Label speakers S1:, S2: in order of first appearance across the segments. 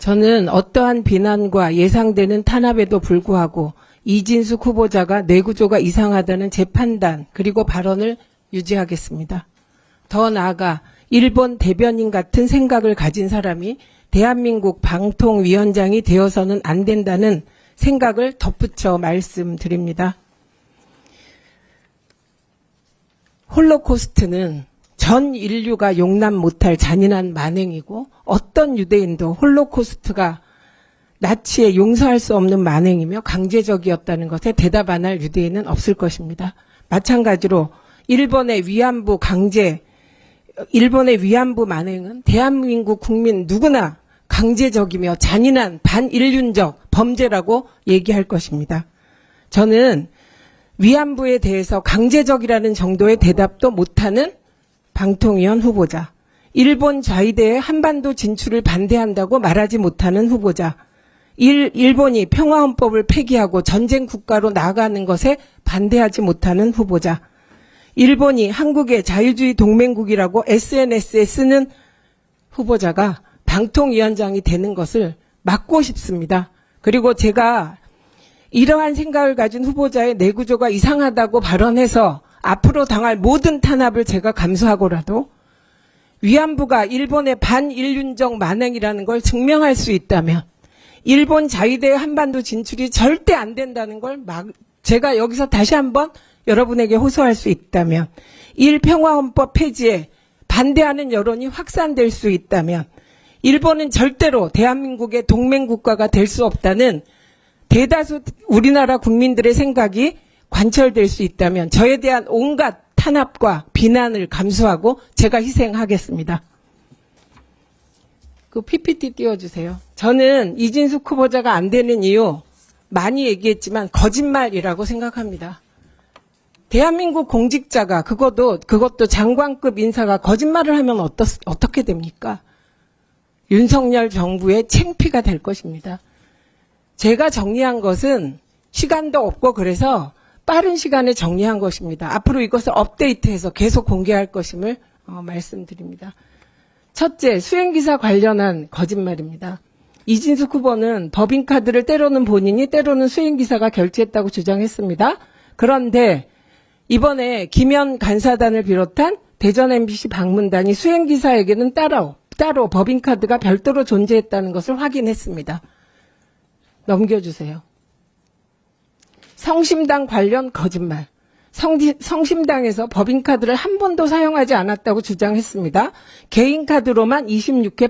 S1: 저는 어떠한 비난과 예상되는 탄압에도 불구하고 이진숙 후보자가 뇌구조가 이상하다는 제 판단 그리고 발언을 유지하겠습니다. 더 나아가 일본 대변인 같은 생각을 가진 사람이 대한민국 방통위원장이 되어서는 안 된다는 생각을 덧붙여 말씀드립니다. 홀로코스트는 전 인류가 용납 못할 잔인한 만행이고 어떤 유대인도 홀로코스트가 나치에 용서할 수 없는 만행이며 강제적이었다는 것에 대답 안 할 유대인은 없을 것입니다. 마찬가지로 일본의 위안부 만행은 대한민국 국민 누구나 강제적이며 잔인한 반인륜적 범죄라고 얘기할 것입니다. 저는 위안부에 대해서 강제적이라는 정도의 대답도 못하는 방통위원 후보자, 일본 좌이대의 한반도 진출을 반대한다고 말하지 못하는 후보자, 일본이 평화헌법을 폐기하고 전쟁 국가로 나아가는 것에 반대하지 못하는 후보자, 일본이 한국의 자유주의 동맹국이라고 SNS에 쓰는 후보자가 방통위원장이 되는 것을 막고 싶습니다. 그리고 제가 이러한 생각을 가진 후보자의 뇌구조가 이상하다고 발언해서 앞으로 당할 모든 탄압을 제가 감수하고라도 위안부가 일본의 반인륜적 만행이라는 걸 증명할 수 있다면 일본 자위대의 한반도 진출이 절대 안 된다는 걸 제가 여기서 다시 한번 여러분에게 호소할 수 있다면 일평화헌법 폐지에 반대하는 여론이 확산될 수 있다면 일본은 절대로 대한민국의 동맹국가가 될 수 없다는 대다수 우리나라 국민들의 생각이 관철될 수 있다면 저에 대한 온갖 탄압과 비난을 감수하고 제가 희생하겠습니다. 그 PPT 띄워주세요. 저는 이진숙 후보자가 안 되는 이유 많이 얘기했지만 거짓말이라고 생각합니다. 대한민국 공직자가 그것도 장관급 인사가 거짓말을 하면 어떻게 됩니까? 윤석열 정부의 창피가 될 것입니다. 제가 정리한 것은 시간도 없고 그래서 빠른 시간에 정리한 것입니다. 앞으로 이것을 업데이트해서 계속 공개할 것임을 말씀드립니다. 첫째, 수행기사 관련한 거짓말입니다. 이진숙 후보는 법인카드를 때로는 본인이 때로는 수행기사가 결제했다고 주장했습니다. 그런데 이번에 김현 간사단을 비롯한 대전 MBC 방문단이 수행기사에게는 따로 법인카드가 별도로 존재했다는 것을 확인했습니다. 넘겨주세요. 성심당 관련 거짓말. 성심당에서 법인카드를 한 번도 사용하지 않았다고 주장했습니다. 개인카드로만 26회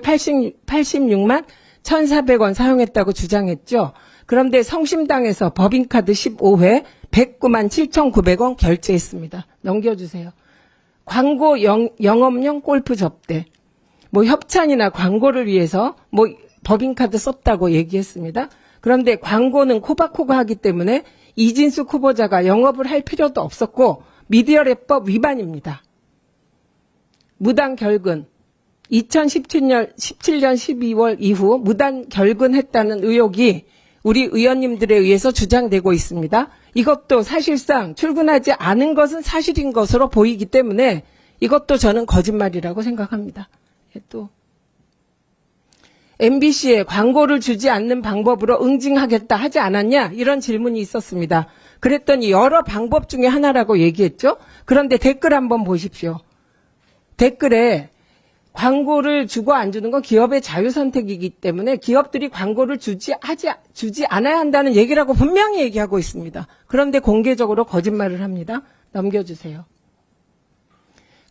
S1: 86만 1,400원 사용했다고 주장했죠. 그런데 성심당에서 법인카드 15회 109만 7,900원 결제했습니다. 넘겨주세요. 광고 영업용 골프 접대. 협찬이나 광고를 위해서 법인카드 썼다고 얘기했습니다. 그런데 광고는 코바코가 하기 때문에 이진숙 후보자가 영업을 할 필요도 없었고 미디어랩법 위반입니다. 무단 결근. 2017년 12월 이후 무단 결근했다는 의혹이 우리 의원님들에 의해서 주장되고 있습니다. 이것도 사실상 출근하지 않은 것은 사실인 것으로 보이기 때문에 이것도 저는 거짓말이라고 생각합니다. 또 MBC에 광고를 주지 않는 방법으로 응징하겠다 하지 않았냐? 이런 질문이 있었습니다. 그랬더니 여러 방법 중에 하나라고 얘기했죠. 그런데 댓글 한번 보십시오. 댓글에 광고를 주고 안 주는 건 기업의 자유선택이기 때문에 기업들이 광고를 주지 않아야 한다는 얘기라고 분명히 얘기하고 있습니다. 그런데 공개적으로 거짓말을 합니다. 넘겨주세요.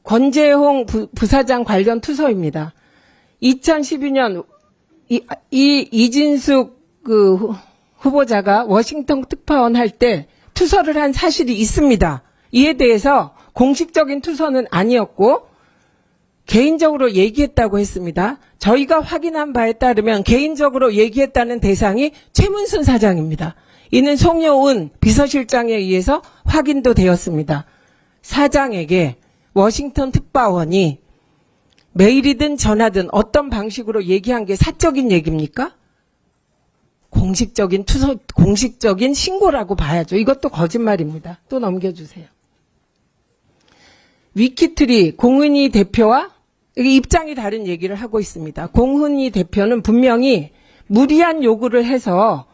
S1: 권재홍 부사장 관련 투서입니다. 2012년 이진숙 후보자가 워싱턴 특파원 할 때 투서를 한 사실이 있습니다. 이에 대해서 공식적인 투서는 아니었고 개인적으로 얘기했다고 했습니다. 저희가 확인한 바에 따르면 개인적으로 얘기했다는 대상이 최문순 사장입니다. 이는 송여운 비서실장에 의해서 확인도 되었습니다. 사장에게 워싱턴 특파원이 메일이든 전화든 어떤 방식으로 얘기한 게 사적인 얘기입니까? 공식적인 신고라고 봐야죠. 이것도 거짓말입니다. 또 넘겨주세요. 위키트리 공은희 대표와 입장이 다른 얘기를 하고 있습니다. 공은희 대표는 분명히 무리한 요구를 해서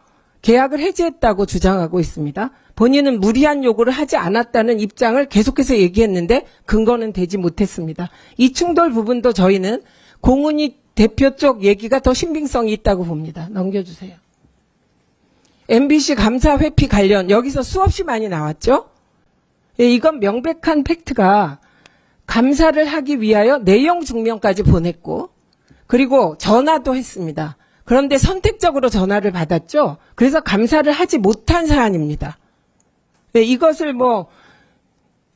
S1: 계약을 해지했다고 주장하고 있습니다. 본인은 무리한 요구를 하지 않았다는 입장을 계속해서 얘기했는데 근거는 되지 못했습니다. 이 충돌 부분도 저희는 공은희 대표 쪽 얘기가 더 신빙성이 있다고 봅니다. 넘겨주세요. MBC 감사 회피 관련 여기서 수없이 많이 나왔죠. 예, 이건 명백한 팩트가 감사를 하기 위하여 내용 증명까지 보냈고 그리고 전화도 했습니다. 그런데 선택적으로 전화를 받았죠. 그래서 감사를 하지 못한 사안입니다. 네, 이것을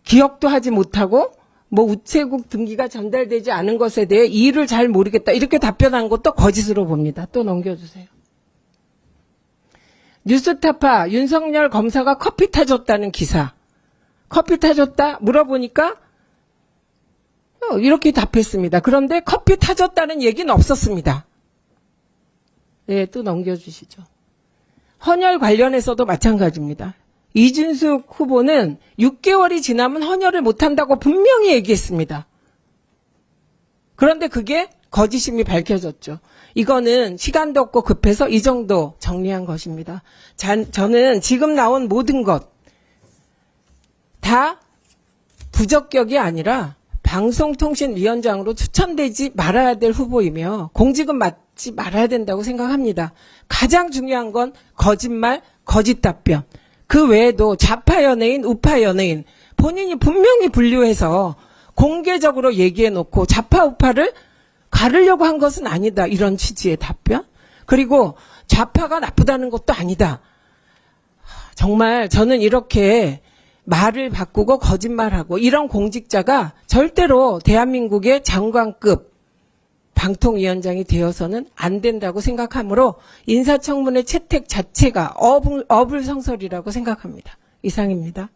S1: 기억도 하지 못하고 우체국 등기가 전달되지 않은 것에 대해 이유를 잘 모르겠다 이렇게 답변한 것도 거짓으로 봅니다. 또 넘겨주세요. 뉴스타파 윤석열 검사가 커피 타줬다는 기사. 커피 타줬다 물어보니까 이렇게 답했습니다. 그런데 커피 타줬다는 얘기는 없었습니다. 네, 또 넘겨주시죠. 헌혈 관련해서도 마찬가지입니다. 이준숙 후보는 6개월이 지나면 헌혈을 못한다고 분명히 얘기했습니다. 그런데 그게 거짓임이 밝혀졌죠. 이거는 시간도 없고 급해서 이 정도 정리한 것입니다. 저는 지금 나온 모든 것 다 부적격이 아니라 방송통신위원장으로 추천되지 말아야 될 후보이며 공직은 맡지 말아야 된다고 생각합니다. 가장 중요한 건 거짓말, 거짓 답변. 그 외에도 좌파 연예인, 우파 연예인 본인이 분명히 분류해서 공개적으로 얘기해놓고 좌파, 우파를 가르려고 한 것은 아니다. 이런 취지의 답변. 그리고 좌파가 나쁘다는 것도 아니다. 정말 저는 이렇게 말을 바꾸고 거짓말하고 이런 공직자가 절대로 대한민국의 장관급 방통위원장이 되어서는 안 된다고 생각하므로 인사청문회 채택 자체가 어불성설이라고 생각합니다. 이상입니다.